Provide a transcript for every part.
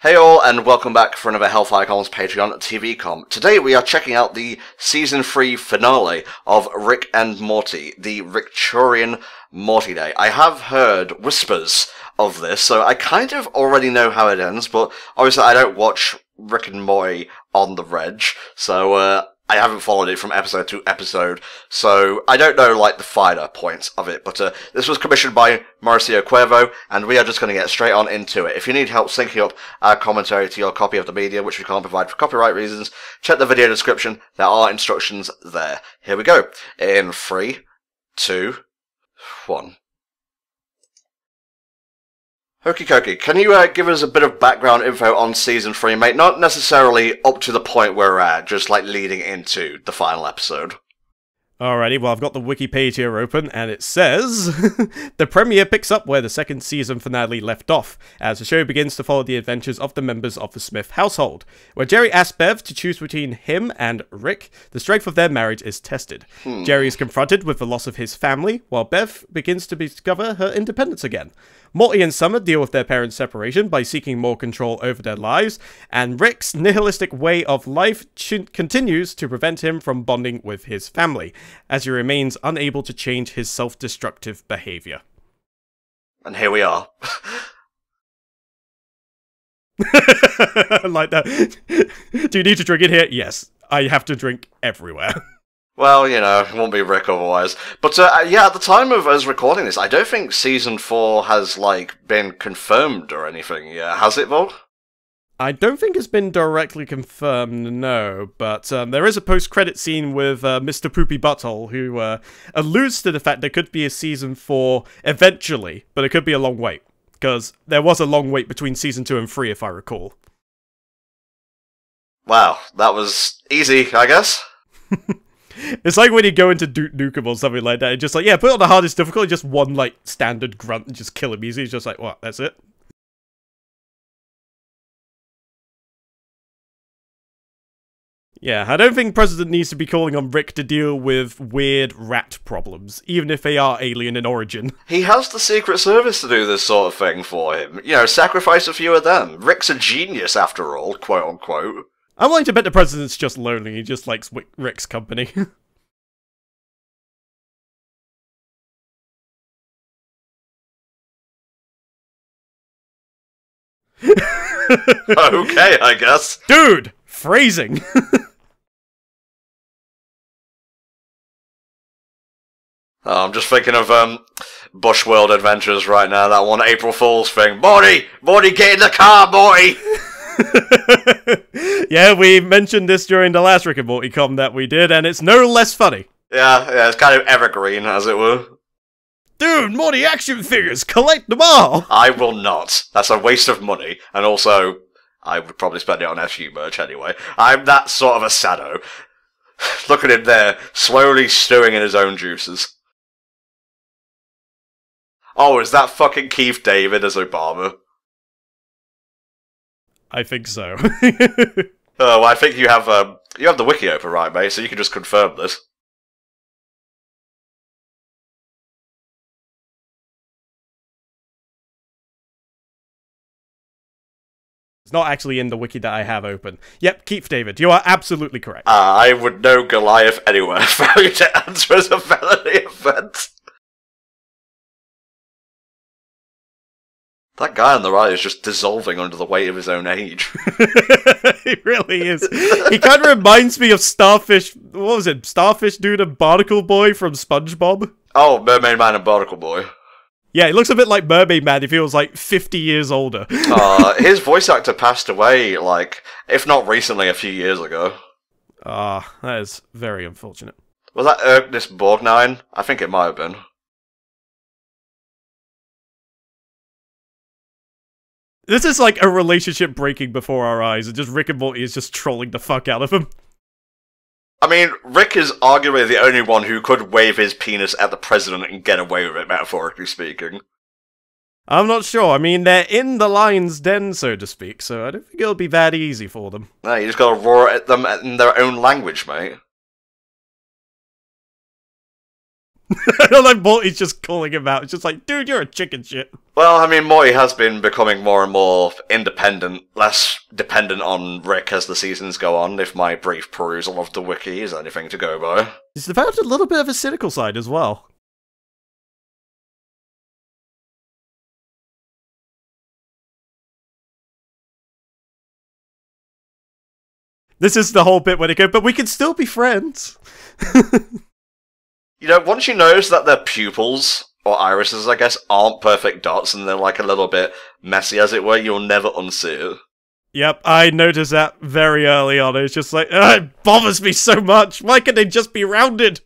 Hey all, and welcome back for another HellfireComms Patreon TV com. Today we are checking out the Season 3 finale of Rick and Morty, the Rickturian Morty Day. I have heard whispers of this, so I kind of already know how it ends, but obviously I don't watch Rick and Morty on the reg, so I haven't followed it from episode to episode, so I don't know, like, the finer points of it, but this was commissioned by Mauricio Cuervo, and we are just going to get straight on into it. If you need help syncing up our commentary to your copy of the media, which we can't provide for copyright reasons, check the video description. There are instructions there. Here we go. In 3, 2, 1. Okie dokie, can you give us a bit of background info on Season 3, mate? Not necessarily up to the point where we're at, just like leading into the final episode. Alrighty, well I've got the wiki page here open, and it says, the premiere picks up where the second season finale left off, as the show begins to follow the adventures of the members of the Smith household. Where Jerry asks Bev to choose between him and Rick, the strength of their marriage is tested. Jerry is confronted with the loss of his family, while Bev begins to discover her independence again. Morty and Summer deal with their parents' separation by seeking more control over their lives, and Rick's nihilistic way of life continues to prevent him from bonding with his family, as he remains unable to change his self-destructive behavior. And here we are. Like that. Do you need to drink in here? Yes. I have to drink everywhere. Well, you know, it won't be Rick otherwise. But, yeah, at the time of us recording this, I don't think Season 4 has, like, been confirmed or anything yet. Has it, though? I don't think it's been directly confirmed, no, but there is a post-credit scene with Mr. Poopy Butthole, who alludes to the fact there could be a Season 4 eventually, but it could be a long wait, because there was a long wait between Season 2 and 3, if I recall. Wow, that was easy, I guess. It's like when you go into Duke Nukem or something like that, it's just like, yeah, put it on the hardest difficulty, just one, like, standard grunt and just kill him easy. It's just like, what, that's it? Yeah, I don't think President needs to be calling on Rick to deal with weird rat problems, even if they are alien in origin. He has the Secret Service to do this sort of thing for him. You know, sacrifice a few of them. Rick's a genius, after all, quote-unquote. I'm willing to bet the President's just lonely, he just likes Rick's company. Okay, I guess. Dude! Phrasing! I'm just thinking of, Bushworld Adventures right now, that one April Fool's thing. Morty! Morty, get in the car, Morty! Yeah, we mentioned this during the last Rick and Morty com that we did, and it's no less funny. Yeah, it's kind of evergreen, as it were. Dude, Morty action figures, collect them all! I will not. That's a waste of money, and also, I would probably spend it on FU merch anyway. I'm that sort of a sado. Look at him there, slowly stewing in his own juices. Oh, is that fucking Keith David as Obama? I think so. Oh, well, I think you have the wiki open, right, mate? So you can just confirm this. It's not actually in the wiki that I have open. Yep, Keith David, you are absolutely correct. I would know Goliath anywhere for you to answer as a felony offense. That guy on the right is just dissolving under the weight of his own age. He really is. He kind of reminds me of Starfish. What was it? Starfish Dude and Barnacle Boy from SpongeBob? Oh, Mermaid Man and Barnacle Boy. Yeah, he looks a bit like Mermaid Man if he was like 50 years older. His voice actor passed away, like, if not recently, a few years ago. That is very unfortunate. Was that Ernest Borgnine? I think it might have been. This is like a relationship breaking before our eyes, and just Rick and Morty is just trolling the fuck out of him. I mean, Rick is arguably the only one who could wave his penis at the president and get away with it, metaphorically speaking. I'm not sure. I mean, they're in the lion's den, so to speak, so I don't think it'll be that easy for them. No, you just gotta roar at them in their own language, mate. I don't like Morty's just calling him out. It's just like, dude, you're a chicken shit. Well, I mean, Morty has been becoming more and more independent, less dependent on Rick as the seasons go on, if my brief perusal of the wiki is anything to go by. He's developed a little bit of a cynical side as well. This is the whole bit where they go, but we can still be friends. You know, once you notice that their pupils, or irises, I guess, aren't perfect dots and they're like a little bit messy, as it were, you'll never unsee it. Yep, I noticed that very early on. It's just like, it bothers me so much. Why can't they just be rounded?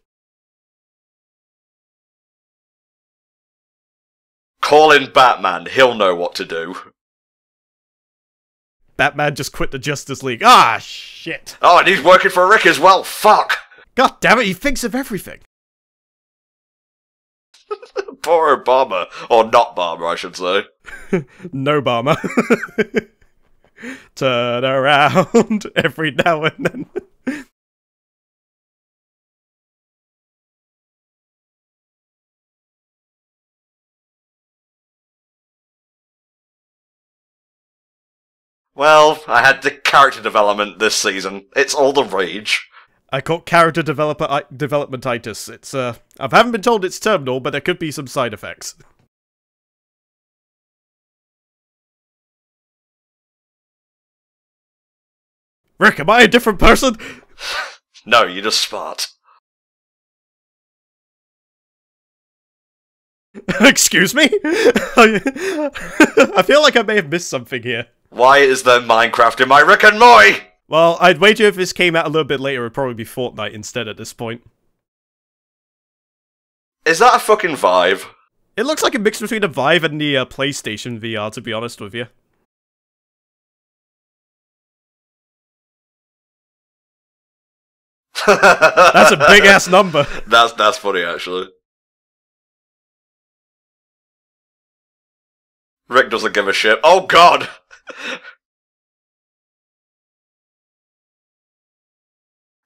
Call in Batman, he'll know what to do. Batman just quit the Justice League. Ah, shit. Oh, and he's working for Rick as well, fuck! God damn it, he thinks of everything. Poor Obama. Or not Obama, I should say. No Obama. Turn around every now and then. Well, I had the character development this season. It's all the rage. I caught character developmentitis. It's, I haven't been told it's terminal, but there could be some side effects. Rick, am I a different person? No, you're just smart. Excuse me? I feel like I may have missed something here. Why is there Minecraft in my Rick and Morty? Well, I'd wager if this came out a little bit later, it'd probably be Fortnite instead at this point. Is that a fucking Vive? It looks like a mix between a Vive and the PlayStation VR, to be honest with you. That's a big-ass number. That's funny, actually. Rick doesn't give a shit. Oh god!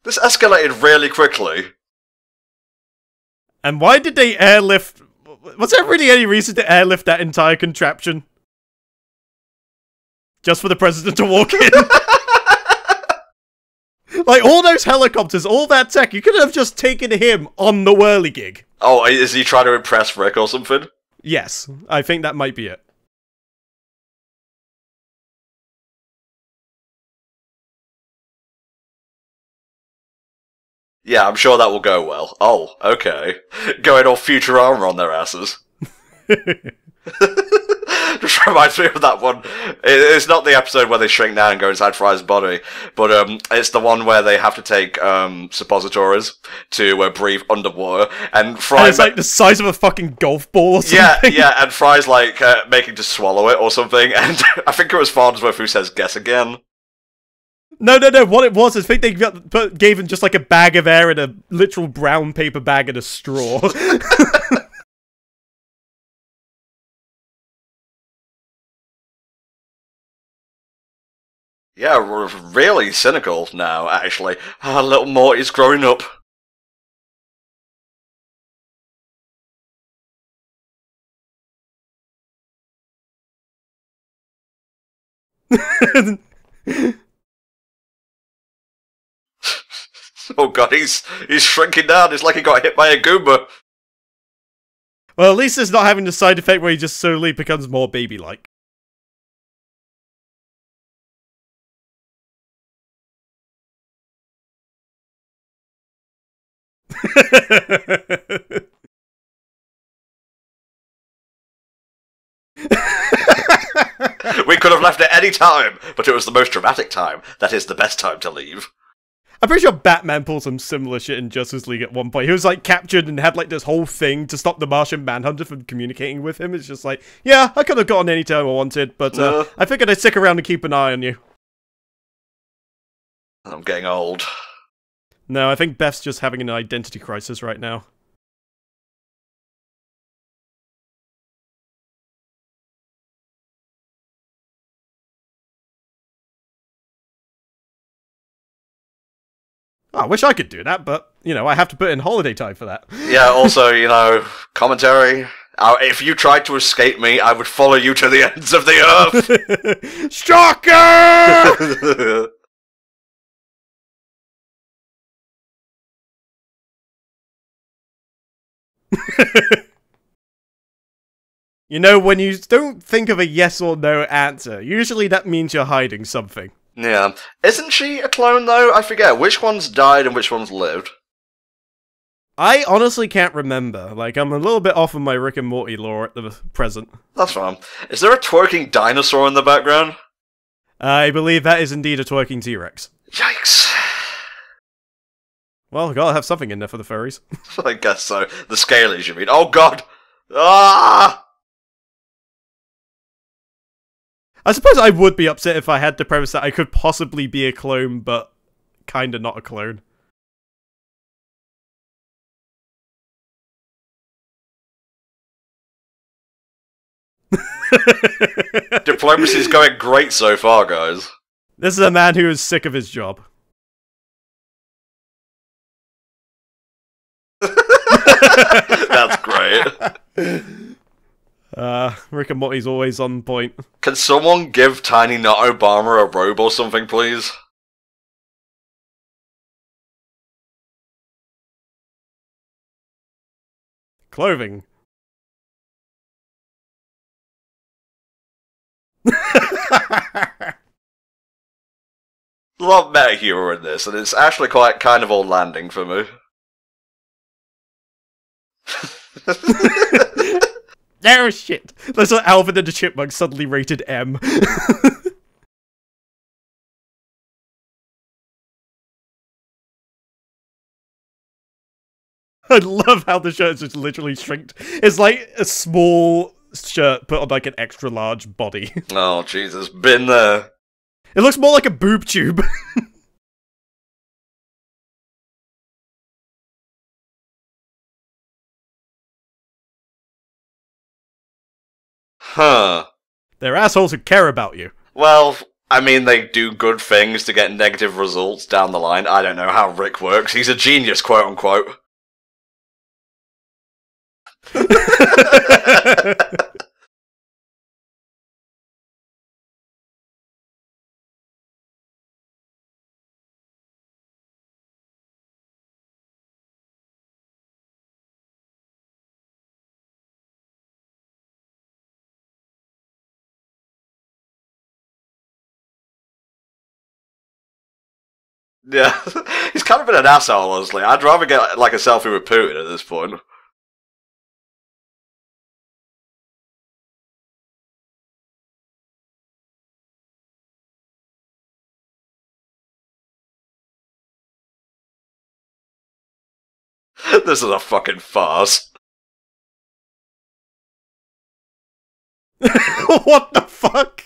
This escalated really quickly. And why did they airlift... Was there really any reason to airlift that entire contraption? Just for the president to walk in? Like, all those helicopters, all that tech, you could have just taken him on the whirligig. Oh, is he trying to impress Rick or something? Yes, I think that might be it. Yeah, I'm sure that will go well. Oh, okay. Going all Futurama on their asses. Just reminds me of that one. It's not the episode where they shrink down and go inside Fry's body, but it's the one where they have to take suppositories to breathe underwater, and Fry... And it's like the size of a fucking golf ball or something. Yeah, and Fry's like making to swallow it or something, and I think it was Farnsworth who says, guess again. No, what it was is I think they gave him just like a bag of air and a literal brown paper bag and a straw. Yeah, we're really cynical now, actually. Ah, little Morty's growing up. Oh god, he's shrinking down. It's like he got hit by a Goomba. Well, at least it's not having the side effect where he just slowly becomes more baby-like. We could have left at any time, but it was the most dramatic time. That is the best time to leave. I'm pretty sure Batman pulled some similar shit in Justice League at one point. He was like captured and had like this whole thing to stop the Martian Manhunter from communicating with him. It's just like, yeah, I could have gotten any time I wanted, but I figured I'd stick around and keep an eye on you. I'm getting old. No, I think Beth's just having an identity crisis right now. I wish I could do that, but, you know, I have to put in holiday time for that. Yeah, also, you know, commentary. If you tried to escape me, I would follow you to the ends of the earth! Shocker! You know, when you don't think of a yes or no answer, usually that means you're hiding something. Yeah. Isn't she a clone, though? I forget. Which one's died and which one's lived? I honestly can't remember. Like, I'm a little bit off of my Rick and Morty lore at the present. That's fine. Is there a twerking dinosaur in the background? I believe that is indeed a twerking T-Rex. Yikes. Well, gotta have something in there for the furries. I guess so. The scalies, you mean? Oh god! Ah! I suppose I would be upset if I had the premise that I could possibly be a clone, but kinda not a clone. Diplomacy's going great so far, guys. This is a man who is sick of his job. That's great. Rick and Morty's always on point. Can someone give Tiny Not Obama a robe or something, please? Clothing. A lot of meta humor in this, and it's actually quite kind of all landing for me. Oh shit! There's an Alvin and the Chipmunk suddenly rated M. I love how the shirt is just literally shrinked. It's like a small shirt put on like an extra large body. Oh, Jesus. Been there. It looks more like a boob tube. Huh. They're assholes who care about you. Well, I mean, they do good things to get negative results down the line. I don't know how Rick works. He's a genius, quote unquote. Yeah, he's kind of been an asshole, honestly. I'd rather get, like, a selfie with Putin at this point. This is a fucking farce. What the fuck?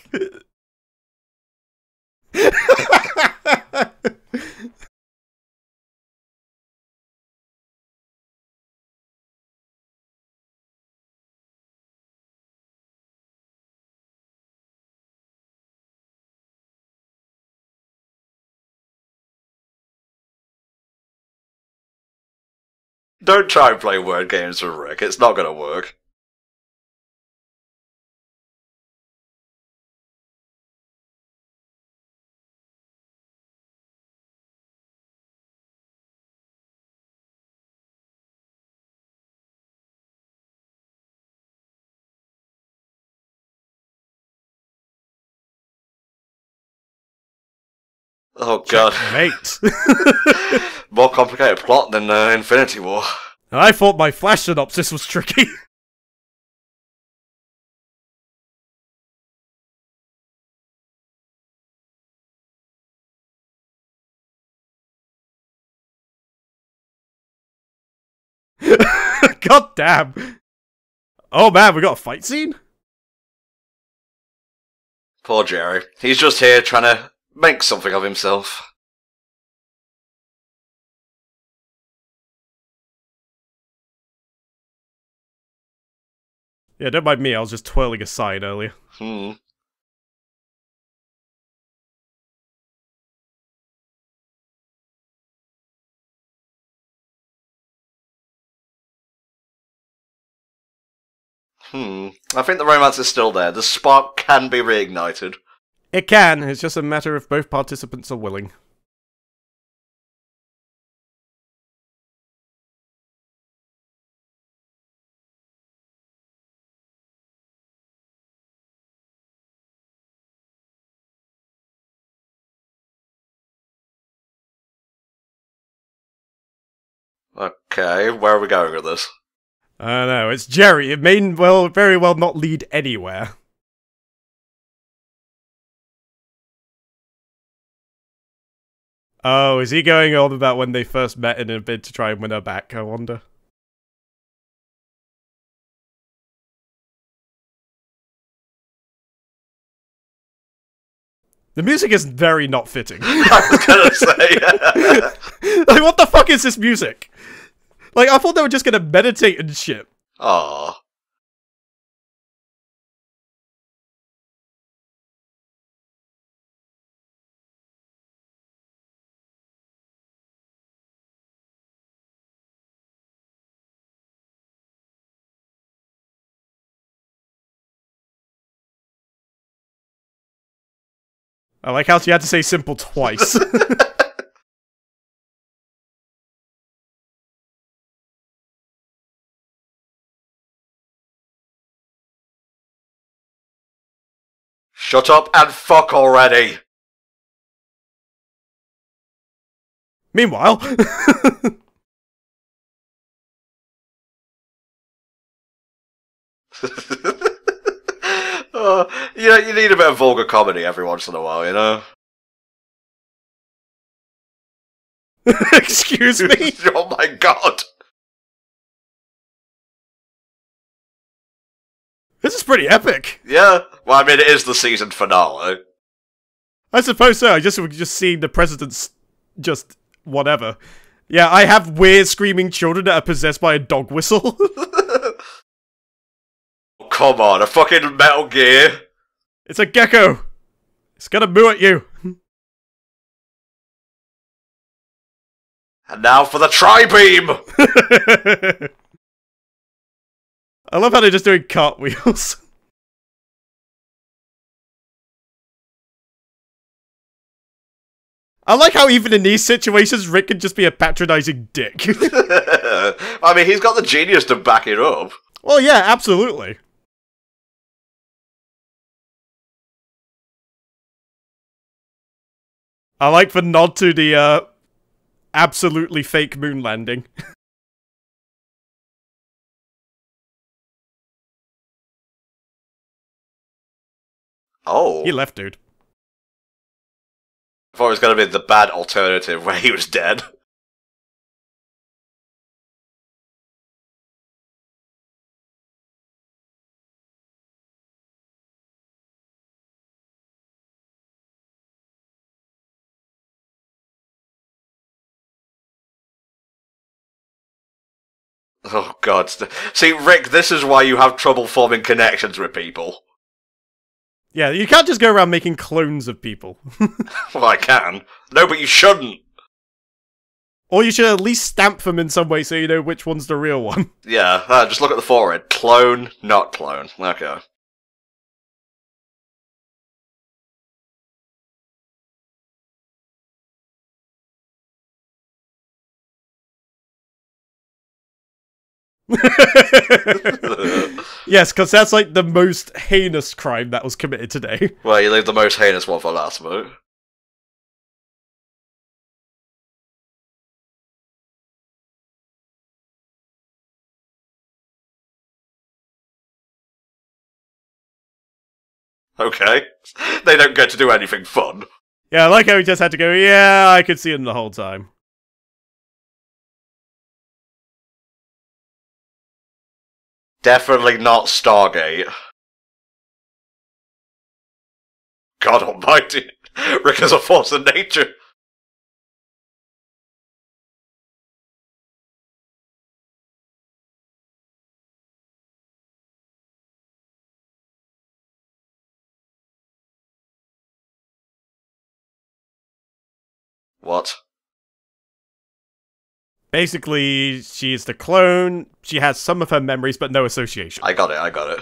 Don't try and play word games with Rick. It's not gonna work. Oh god. Mate. More complicated plot than Infinity War. I thought my Flash synopsis was tricky. God damn. Oh man, we got a fight scene? Poor Jerry. He's just here trying to make something of himself. Yeah, don't mind me, I was just twirling a sign earlier. I think the romance is still there. The spark can be reignited. It can, it's just a matter if both participants are willing. Okay, where are we going with this? I don't know, it's Jerry. It may very well not lead anywhere. Oh, is he going on about when they first met in a bid to try and win her back, I wonder? The music is very not fitting. I was gonna say. Like, what the fuck is this music? Like, I thought they were just gonna meditate and shit. Aww. I like how she had to say simple twice. Shut up and fuck already! Meanwhile... You need a bit of vulgar comedy every once in a while, you know? Excuse me? Oh my god! This is pretty epic. Yeah, well, I mean, it is the season finale. I suppose so. I just seeing the president's just whatever. Yeah, I have weird screaming children that are possessed by a dog whistle. Come on, a fucking Metal Gear. It's a gecko. It's gonna moo at you. And now for the tri-beam! I love how they're just doing cartwheels. I like how even in these situations, Rick can just be a patronizing dick. I mean, he's got the genius to back it up. Well, yeah, absolutely. I like the nod to the, absolutely fake moon landing. Oh. He left, dude. I thought it was going to be the bad alternative where he was dead. Oh god. See, Rick, this is why you have trouble forming connections with people. Yeah, you can't just go around making clones of people. Well, I can. No, but you shouldn't. Or you should at least stamp them in some way so you know which one's the real one. Yeah, just look at the forehead. Clone, not clone. Okay. Yes, because that's like the most heinous crime that was committed today. Well, you leave the most heinous one for last, mate. Okay. They don't get to do anything fun. Yeah, I like how he just had to go, yeah, I could see him the whole time. Definitely not Stargate. God almighty. Rick is a force of nature. What? Basically, she's the clone, she has some of her memories, but no association. I got it.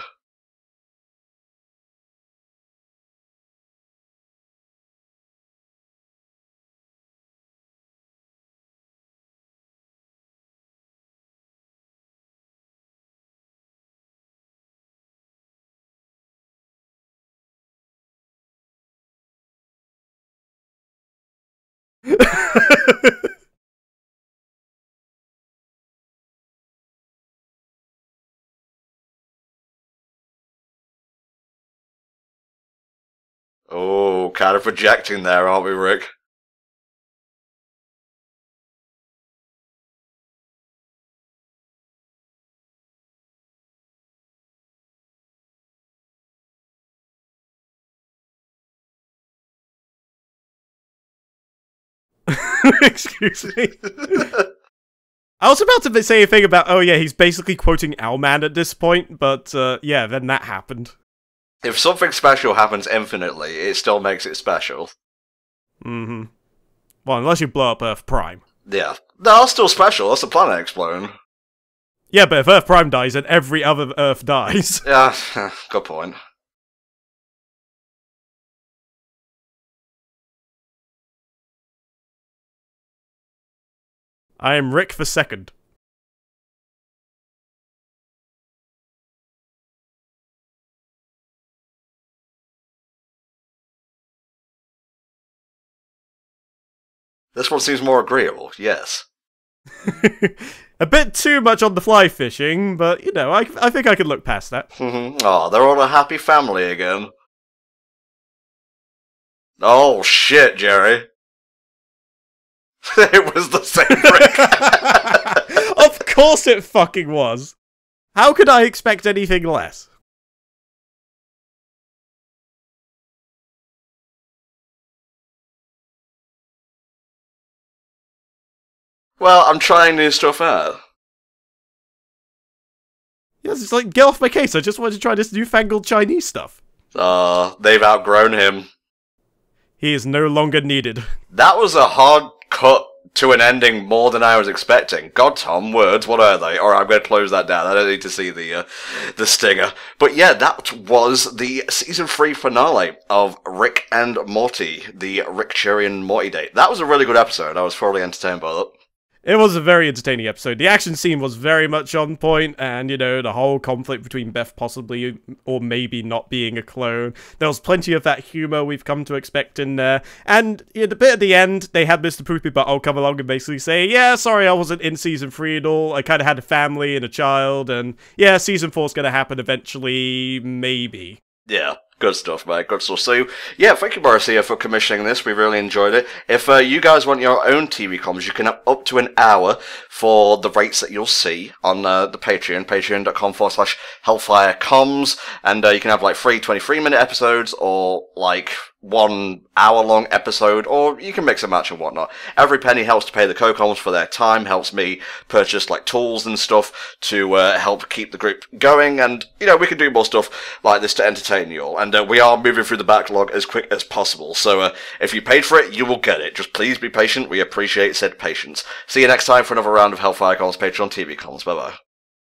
Oh, kind of projecting there, aren't we, Rick? Excuse me. I was about to say a thing about, oh yeah, he's basically quoting Owlman at this point, but yeah, then that happened. If something special happens infinitely, it still makes it special. Mm-hmm. Well, unless you blow up Earth Prime. Yeah. No, that's still special, that's the planet exploding. Yeah, but if Earth Prime dies, then every other Earth dies. Yeah, good point. I am Rick the Second. This one seems more agreeable, yes. A bit too much on the fly fishing, but, you know, I think I could look past that. Oh, they're all a happy family again. Oh, shit, Jerry. It was the same Rick. Of course it fucking was. How could I expect anything less? Well, I'm trying new stuff out. Yes, it's like, get off my case, I just wanted to try this newfangled Chinese stuff. They've outgrown him. He is no longer needed. That was a hard cut to an ending more than I was expecting. God, Tom, words, what are they? Alright, I'm going to close that down. I don't need to see the stinger. But yeah, that was the Season 3 finale of Rick and Morty, the Rick-Churian Morty Day. That was a really good episode. I was thoroughly entertained by that. It was a very entertaining episode. The action scene was very much on point, and, you know, the whole conflict between Beth possibly or maybe not being a clone. There was plenty of that humor we've come to expect in there. And at the bit at the end, they had Mr. Poopy Butthole come along and basically say, yeah, sorry I wasn't in Season 3 at all. I kind of had a family and a child, and yeah, Season 4's going to happen eventually, maybe. Yeah. Good stuff, mate. Good stuff. So, yeah, thank you, Marcia, for commissioning this. We really enjoyed it. If you guys want your own TV comms, you can have up to an hour for the rates that you'll see on the Patreon, patreon.com/HellfireComms, and you can have, like, 3 23-minute episodes, or, like, 1 hour-long episode, or you can mix and match and whatnot. Every penny helps to pay the co-coms for their time, helps me purchase, like, tools and stuff to help keep the group going, and, you know, we can do more stuff like this to entertain you all. And we are moving through the backlog as quick as possible, so if you paid for it, you will get it. Just please be patient. We appreciate said patience. See you next time for another round of HellfireComms Patreon TV comms. Bye-bye.